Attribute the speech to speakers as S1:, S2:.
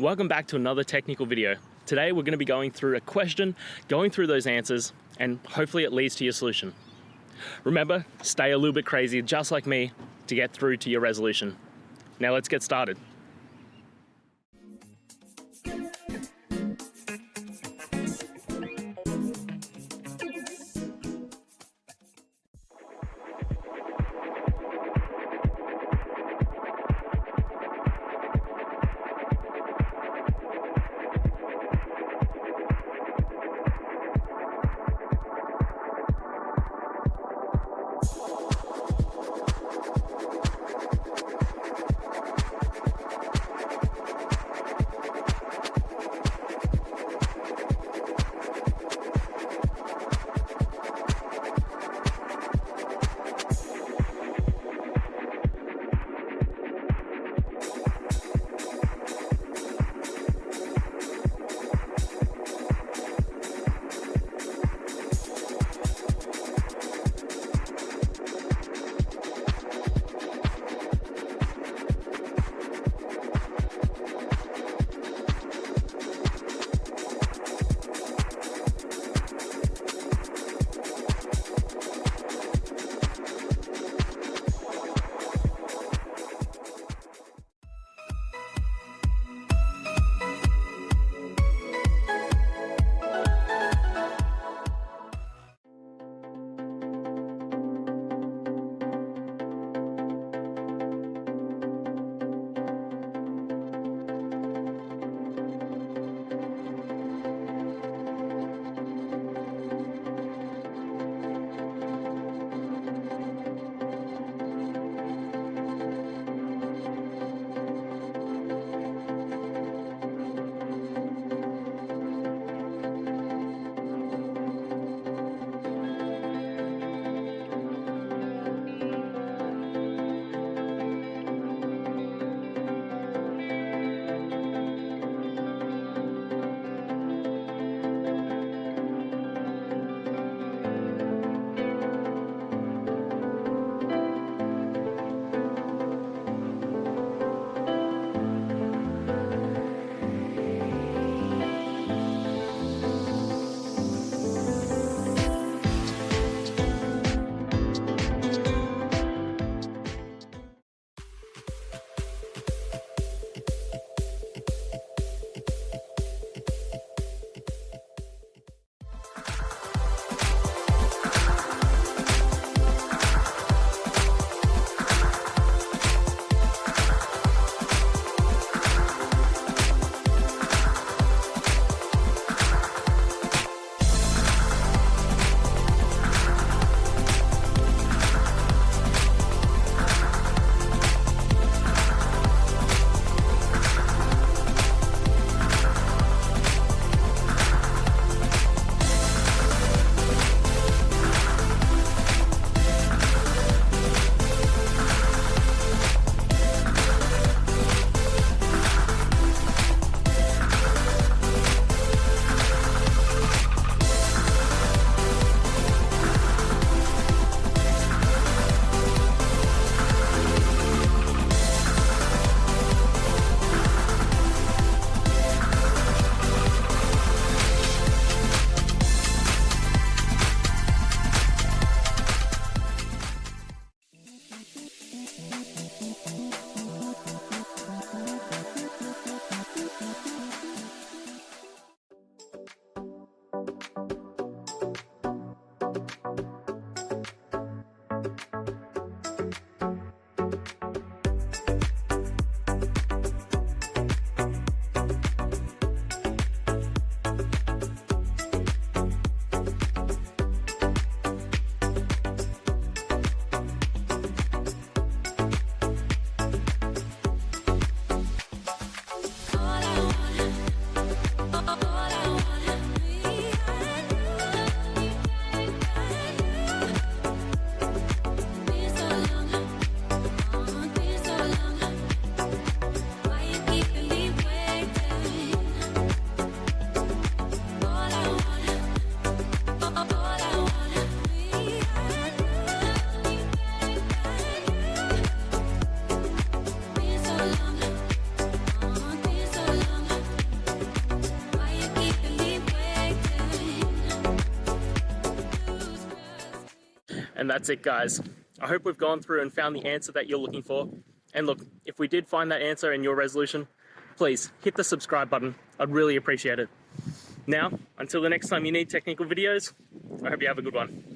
S1: Welcome back to another technical video. Today we're going to be going through a question, going through those answers, and hopefully it leads to your solution. Remember, stay a little bit crazy, just like me, to get through to your resolution. Now let's get started. And that's it, guys. I hope we've gone through and found the answer that you're looking for. And look, if we did find that answer in your resolution, please hit the subscribe button. I'd really appreciate it. Now, until the next time you need technical videos, I hope you have a good one.